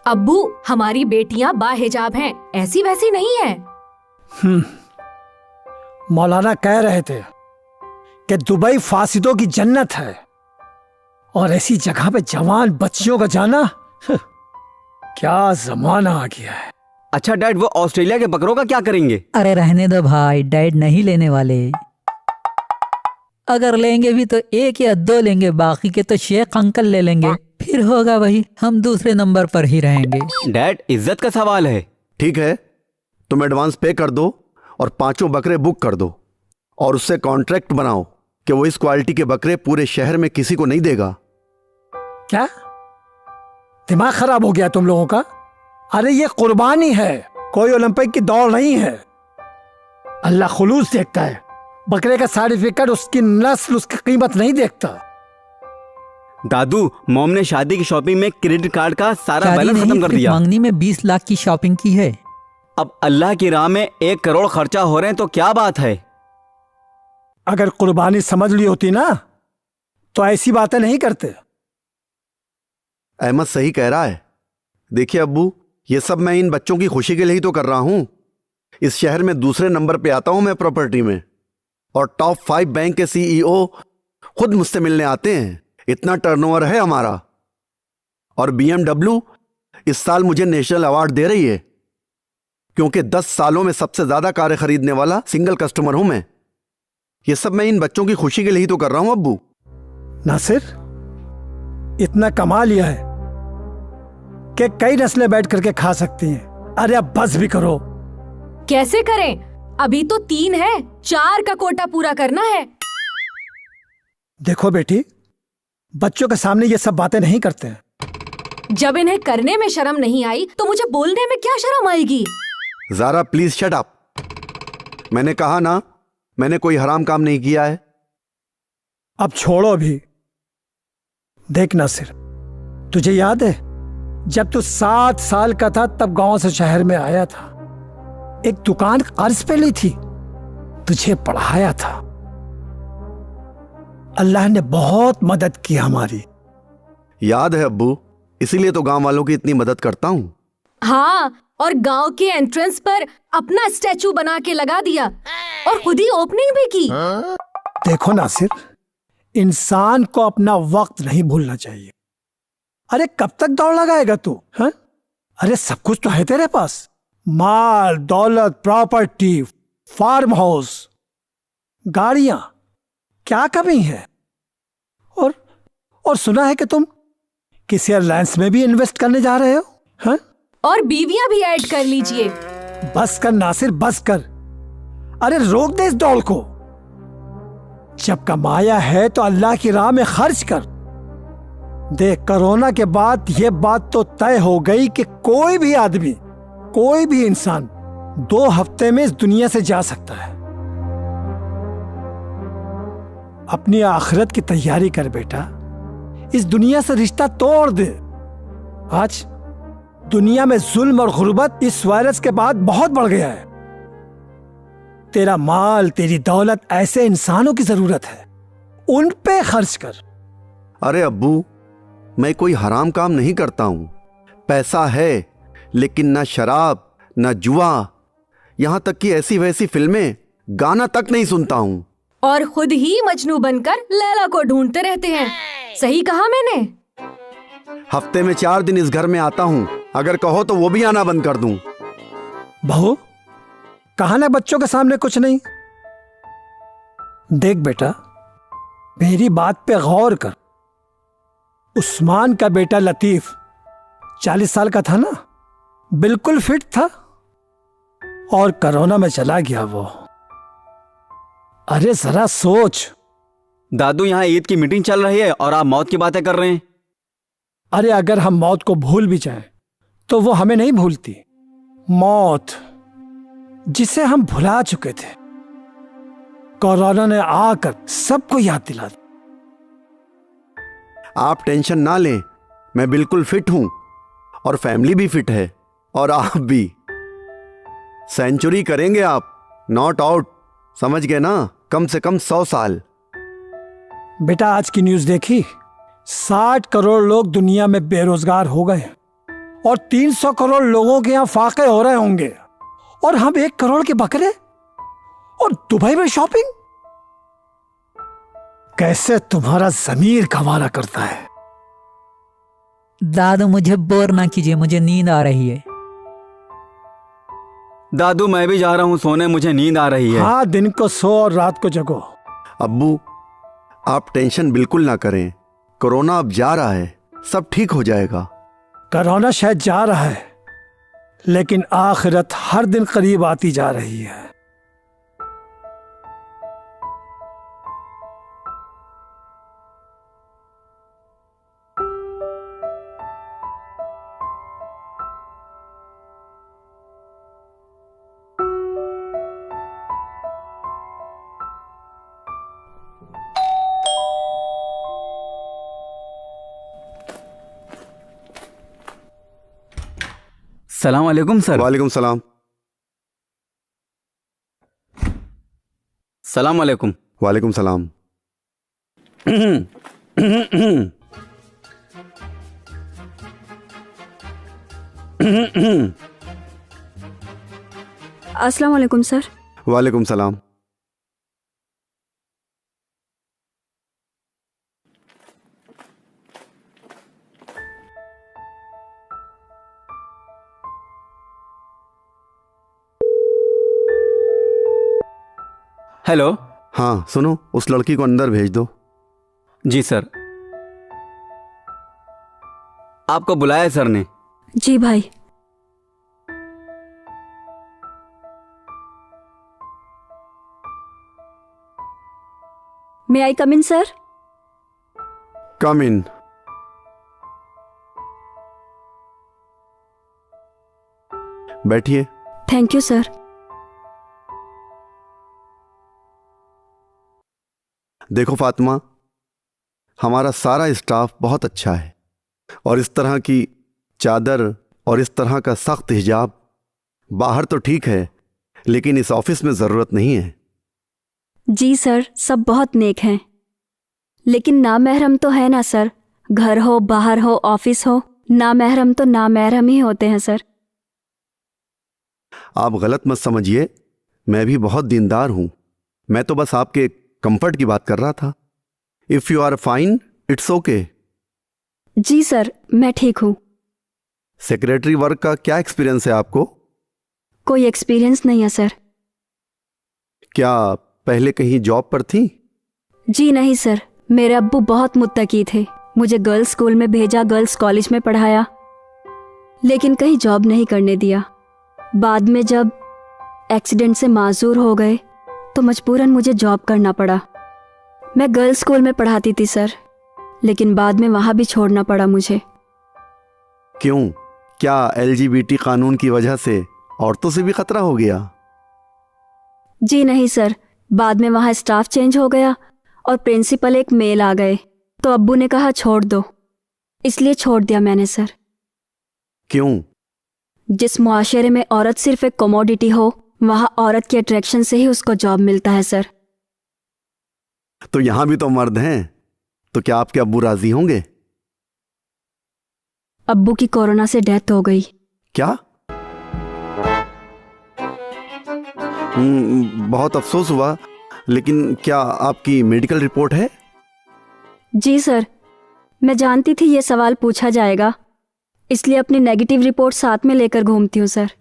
अब्बू, हमारी बेटियां बाहिजाब हैं, ऐसी वैसी नहीं है। मौलाना कह रहे थे कि दुबई फासिदों की जन्नत है और ऐसी जगह पे जवान बच्चियों का जाना क्या जमाना आ गया है। अच्छा डैड, वो ऑस्ट्रेलिया के बकरों का क्या करेंगे? अरे रहने दो भाई, डैड नहीं लेने वाले। अगर लेंगे भी तो 1 या 2 लेंगे, बाकी के तो शेख अंकल ले लेंगे। फिर होगा वही, हम दूसरे नंबर पर ही रहेंगे। डैड, इज्जत का सवाल है। ठीक है, तुम एडवांस पे कर दो और 5 बकरे बुक कर दो और उससे कॉन्ट्रैक्ट बनाओ कि वो इस क्वालिटी के बकरे पूरे शहर में किसी को नहीं देगा। क्या दिमाग खराब हो गया तुम लोगों का? अरे ये कुर्बानी है, कोई ओलंपिक की दौड़ नहीं है। अल्लाह खुलूस देखता है, बकरे का सर्टिफिकेट, उसकी नस्ल, उसकी कीमत नहीं देखता। दादू, मॉम ने शादी की शॉपिंग में क्रेडिट कार्ड का सारा बैलेंस खत्म कर दिया। मंगनी में 20 लाख की शॉपिंग की है। अब अल्लाह की राह में 1 करोड़ खर्चा हो रहे हैं तो क्या बात है। अगर कुर्बानी समझ ली होती ना तो ऐसी बातें नहीं करते। अहमद सही कह रहा है। देखिए अब्बू, ये सब मैं इन बच्चों की खुशी के लिए ही तो कर रहा हूं। इस शहर में दूसरे नंबर पे आता हूं मैं प्रॉपर्टी में, और टॉप 5 बैंक के सीईओ खुद मुझसे मिलने आते हैं। इतना टर्नओवर है हमारा। और BMW इस साल मुझे नेशनल अवार्ड दे रही है क्योंकि 10 सालों में सबसे ज्यादा कारें खरीदने वाला सिंगल कस्टमर हूं मैं। ये सब मैं इन बच्चों की खुशी के लिए ही तो कर रहा हूं अब्बू। नासिर, इतना कमा लिया है कि कई नस्लें बैठ करके खा सकती हैं। अरे अब बस भी करो। कैसे करें? अभी तो 3 है, 4 का कोटा पूरा करना है। देखो बेटी, बच्चों के सामने ये सब बातें नहीं करते हैं। जब इन्हें करने में शर्म नहीं आई तो मुझे बोलने में क्या शर्म आएगी? Zara please shut up. मैंने कहा ना, मैंने कोई हराम काम नहीं किया है। अब छोड़ो अभी। देख नासिर, तुझे याद है जब तू 7 साल का था तब गांव से शहर में आया था, एक दुकान कर्ज पे ली थी, तुझे पढ़ाया था। अल्लाह ने बहुत मदद की हमारी। याद है अब्बू, इसीलिए तो गांव वालों की इतनी मदद करता हूं। हाँ, और गांव के एंट्रेंस पर अपना स्टैचू बना के लगा दिया और खुद ही ओपनिंग भी की। देखो नासिर, इंसान को अपना वक्त नहीं भूलना चाहिए। अरे कब तक दौड़ लगाएगा तू? हाँ? अरे सब कुछ तो है तेरे पास, माल, दौलत, प्रॉपर्टी, फार्म हाउस, गाड़ियां, क्या कमी है? और सुना है कि तुम किसी एयरलाइंस में भी इन्वेस्ट करने जा रहे हो। हाँ? और बीवियां भी ऐड कर लीजिए। बस कर नासिर, बस कर। अरे रोक दे इस दौड़ को। जब कमाया है तो अल्लाह की राह में खर्च कर। देख, कोरोना के बाद यह बात तो तय हो गई कि कोई भी आदमी, कोई भी इंसान 2 हफ्ते में इस दुनिया से जा सकता है। अपनी आखिरत की तैयारी कर बेटा, इस दुनिया से रिश्ता तोड़ दे। आज दुनिया में जुल्म और गुर्बत इस वायरस के बाद बहुत बढ़ गया है। तेरा माल, तेरी दौलत ऐसे इंसानों की जरूरत है, उन पे खर्च कर। अरे अब्बू, मैं कोई हराम काम नहीं करता हूं। पैसा है लेकिन ना शराब, ना जुआ, यहां तक कि ऐसी वैसी फिल्में, गाना तक नहीं सुनता हूं। और खुद ही मजनू बनकर लैला को ढूंढते रहते हैं। सही कहा मैंने? हफ्ते में 4 दिन इस घर में आता हूं, अगर कहो तो वो भी आना बंद कर दूं। बहू, कहा ना बच्चों के सामने कुछ नहीं। देख बेटा, मेरी बात पे गौर कर। उस्मान का बेटा लतीफ 40 साल का था ना, बिल्कुल फिट था, और कोरोना में चला गया वो। अरे जरा सोच। दादू, यहाँ ईद की मीटिंग चल रही है और आप मौत की बातें कर रहे हैं। अरे अगर हम मौत को भूल भी जाएं तो वो हमें नहीं भूलती। मौत जिसे हम भुला चुके थे, कोरोना ने आकर सबको याद दिला दी। आप टेंशन ना लें, मैं बिल्कुल फिट हूं और फैमिली भी फिट है, और आप भी। सेंचुरी करेंगे आप, नॉट आउट, समझ गए ना? कम से कम 100 साल। बेटा आज की न्यूज देखी? 60 करोड़ लोग दुनिया में बेरोजगार हो गए और 300 करोड़ लोगों के यहाँ फाके हो रहे होंगे, और हम 1 करोड़ के बकरे और दुबई में शॉपिंग। कैसे तुम्हारा जमीर गवारा करता है। दादू मुझे बोर ना कीजिए, मुझे नींद आ रही है। दादू मैं भी जा रहा हूँ सोने, मुझे नींद आ रही है। हाँ, दिन को सो और रात को जगो। अब्बू, आप टेंशन बिल्कुल ना करें। कोरोना अब जा रहा है, सब ठीक हो जाएगा। कोरोना शायद जा रहा है, लेकिन आखिरत हर दिन करीब आती जा रही है। सलाम वालेकुम सर। वालेकुम सलाम। सलाम वालेकुम। वालेकुम सलाम। अस्सलाम वालेकुम सर। वालेकुम सलाम। हेलो। हाँ सुनो, उस लड़की को अंदर भेज दो। जी सर। आपको बुलाया है सर ने। जी भाई। मे आई कम इन सर? कम इन। बैठिए। Thank you sir. देखो फातिमा, हमारा सारा स्टाफ बहुत अच्छा है, और इस तरह की चादर और इस तरह का सख्त हिजाब बाहर तो ठीक है, लेकिन इस ऑफिस में ज़रूरत नहीं है। जी सर, सब बहुत नेक हैं, लेकिन नामहरम तो है ना सर। घर हो, बाहर हो, ऑफिस हो, नामहरम तो नामहरम ही होते हैं सर। आप गलत मत समझिए, मैं भी बहुत दीनदार हूं। मैं तो बस आपके कंफर्ट की बात कर रहा था। If you are fine, it's okay. जी सर, मैं ठीक हूँ। सेक्रेटरी वर्क का क्या एक्सपीरियंस है आपको? कोई एक्सपीरियंस नहीं है सर। क्या पहले कहीं जॉब पर थी? जी नहीं सर, मेरे अब्बू बहुत मुत्तकी थे। मुझे गर्ल्स स्कूल में भेजा, गर्ल्स कॉलेज में पढ़ाया, लेकिन कहीं जॉब नहीं करने दिया। बाद में जब एक्सीडेंट से माजूर हो गए तो मजबूरन मुझे जॉब करना पड़ा। मैं गर्ल्स स्कूल में पढ़ाती थी सर, लेकिन बाद में वहाँ भी छोड़ना पड़ा मुझे। क्यों? क्या LGBT कानून की वजह से औरतों से भी खतरा हो गया? जी नहीं सर, बाद में वहाँ स्टाफ चेंज हो गया और प्रिंसिपल एक मेल आ गए, तो अब्बू ने कहा छोड़ दो, इसलिए छोड़ दिया मैंने सर। क्यों? जिस मुआशरे में औरत सिर्फ एक कमोडिटी हो, वहाँ औरत के अट्रैक्शन से ही उसको जॉब मिलता है सर। तो यहां भी तो मर्द हैं, तो क्या आपके अब्बू राजी होंगे? अब्बू की कोरोना से डेथ हो गई। क्या? बहुत अफसोस हुआ, लेकिन क्या आपकी मेडिकल रिपोर्ट है? जी सर, मैं जानती थी ये सवाल पूछा जाएगा, इसलिए अपनी नेगेटिव रिपोर्ट साथ में लेकर घूमती हूँ सर।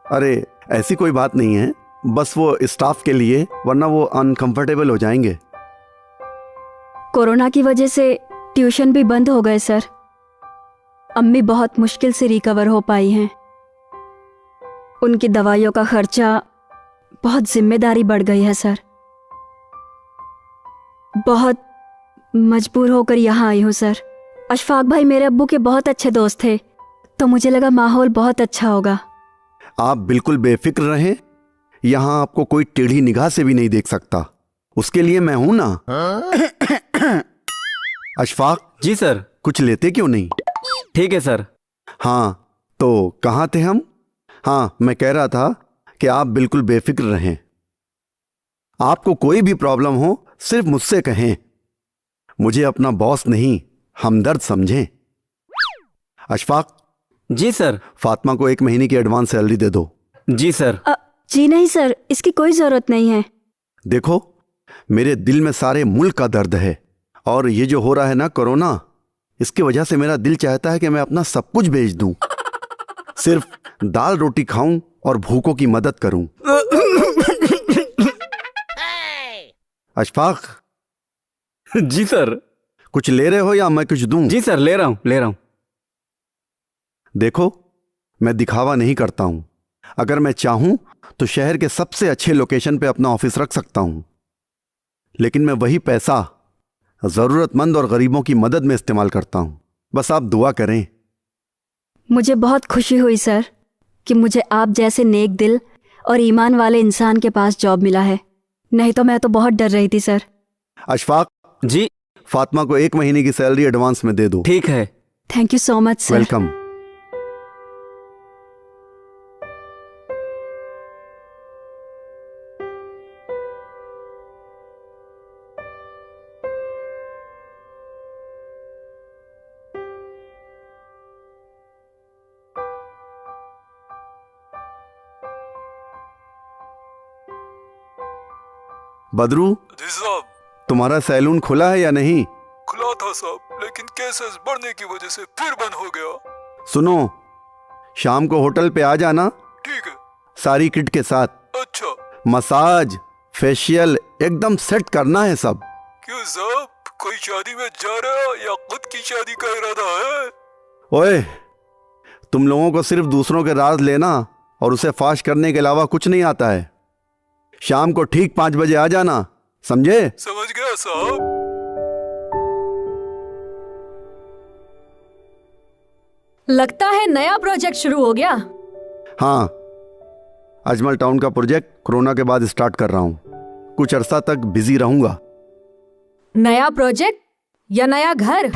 अरे ऐसी कोई बात नहीं है, बस वो स्टाफ के लिए, वरना वो अनकंफर्टेबल हो जाएंगे। कोरोना की वजह से ट्यूशन भी बंद हो गए सर। अम्मी बहुत मुश्किल से रिकवर हो पाई हैं। उनकी दवाइयों का खर्चा, बहुत जिम्मेदारी बढ़ गई है सर। बहुत मजबूर होकर यहाँ आई हूँ सर। अशफाक भाई मेरे अब्बू के बहुत अच्छे दोस्त थे, तो मुझे लगा माहौल बहुत अच्छा होगा। आप बिल्कुल बेफिक्र रहें, यहां आपको कोई टेढ़ी निगाह से भी नहीं देख सकता, उसके लिए मैं हूं ना। अशफाक जी सर। कुछ लेते क्यों नहीं? ठीक है सर। हाँ, तो कहाँ थे हम? हाँ, मैं कह रहा था कि आप बिल्कुल बेफिक्र रहें। आपको कोई भी प्रॉब्लम हो सिर्फ मुझसे कहें। मुझे अपना बॉस नहीं हमदर्द समझें। अशफाक, जी सर। फातिमा को 1 महीने की एडवांस सैलरी दे दो। जी सर। जी नहीं सर, इसकी कोई जरूरत नहीं है। देखो, मेरे दिल में सारे मुल्क का दर्द है, और ये जो हो रहा है ना कोरोना, इसकी वजह से मेरा दिल चाहता है कि मैं अपना सब कुछ बेच दूं, सिर्फ दाल रोटी खाऊं और भूखों की मदद करूं। अशफाक, जी सर। कुछ ले रहे हो या मैं कुछ दूं? जी सर, ले रहा हूं। देखो, मैं दिखावा नहीं करता हूं। अगर मैं चाहूं तो शहर के सबसे अच्छे लोकेशन पे अपना ऑफिस रख सकता हूं, लेकिन मैं वही पैसा जरूरतमंद और गरीबों की मदद में इस्तेमाल करता हूं। बस आप दुआ करें। मुझे बहुत खुशी हुई सर कि मुझे आप जैसे नेक दिल और ईमान वाले इंसान के पास जॉब मिला है, नहीं तो मैं तो बहुत डर रही थी सर। अशफाक जी। फातिमा को 1 महीने की सैलरी एडवांस में दे दो। ठीक है। Thank you so much sir. Welcome. Badru, ji साहब। तुम्हारा सैलून खुला है या नहीं? खुला था साहब, लेकिन केसेस बढ़ने की वजह से फिर बंद हो गया। सुनो, शाम को होटल पे आ जाना, ठीक है। सारी किट के साथ। अच्छा। मसाज, फेशियल एकदम सेट करना है सब। क्यों साहब, कोई शादी में जा रहा या खुद की शादी का इरादा है? ओए, तुम लोगों को सिर्फ दूसरों के राज लेना और उसे फाश करने के अलावा कुछ नहीं आता है। शाम को ठीक 5 बजे आ जाना, समझे? समझ गया साहब। लगता है नया प्रोजेक्ट शुरू हो गया। हाँ, अजमल टाउन का प्रोजेक्ट कोरोना के बाद स्टार्ट कर रहा हूं। कुछ अरसा तक बिजी रहूंगा। नया प्रोजेक्ट या नया घर?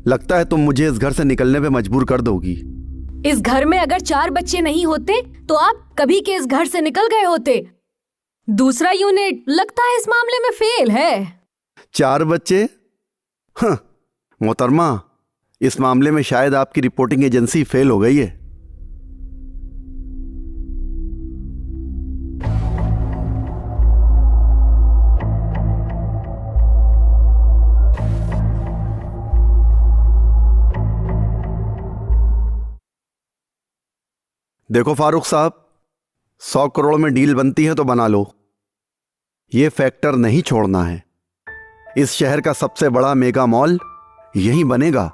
लगता है तुम मुझे इस घर से निकलने पे मजबूर कर दोगी। इस घर में अगर 4 बच्चे नहीं होते तो आप कभी के इस घर से निकल गए होते। दूसरा यूनिट लगता है इस मामले में फेल है। 4 बच्चे? हाँ, मोहतरमा, इस मामले में शायद आपकी रिपोर्टिंग एजेंसी फेल हो गई है। देखो फारूक साहब, 100 करोड़ में डील बनती है तो बना लो। ये फैक्टर नहीं छोड़ना है। इस शहर का सबसे बड़ा मेगा मॉल यहीं बनेगा,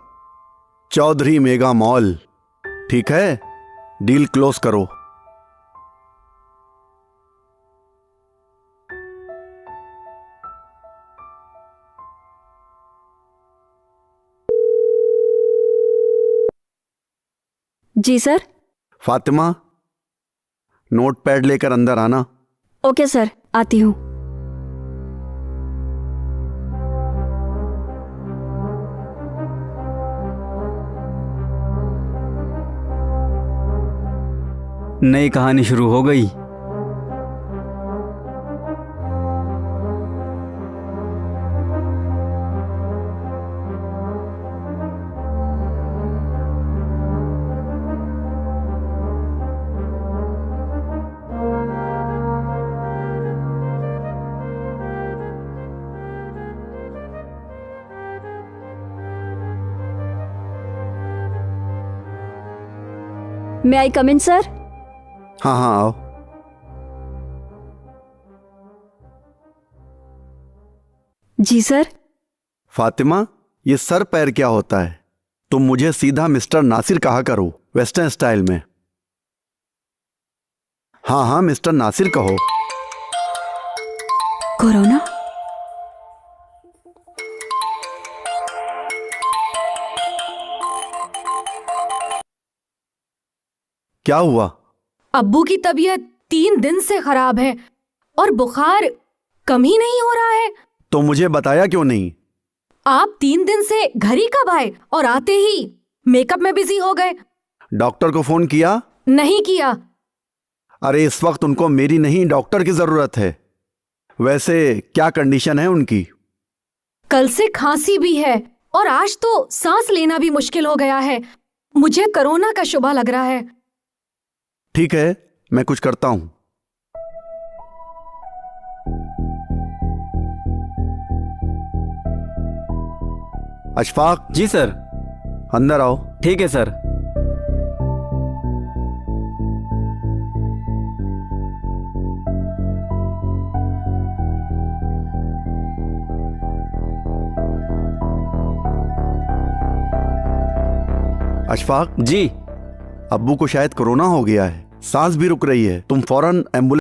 चौधरी मेगा मॉल। ठीक है, डील क्लोज करो। जी सर। फातिमा, नोट पैड लेकर अंदर आना। ओके सर, आती हूँ। नई कहानी शुरू हो गई। मे आई कम इन सर? हाँ हाँ, आओ। जी सर। फातिमा, ये सर पैर क्या होता है? तुम मुझे सीधा मिस्टर नासिर कहा करो, वेस्टर्न स्टाइल में। हाँ हाँ, मिस्टर नासिर कहो। कोरोना? क्या हुआ? अब्बू की तबीयत 3 दिन से खराब है और बुखार कम ही नहीं हो रहा है। तो मुझे बताया क्यों नहीं? आप 3 दिन से घर ही कब आए और आते ही मेकअप में बिजी हो गए? डॉक्टर को फोन किया? नहीं किया। अरे इस वक्त उनको मेरी नहीं डॉक्टर की जरूरत है। वैसे क्या कंडीशन है उनकी? कल से खांसी भी है और आज तो सांस लेना भी मुश्किल हो गया है। मुझे कोरोना का शुबा लग रहा है। ठीक है, मैं कुछ करता हूं। अशफाक, जी सर। अंदर आओ। ठीक है सर। अशफाक जी। अब्बू को शायद कोरोना हो गया है, सांस भी रुक रही है, तुम फौरन एम्बुलेंस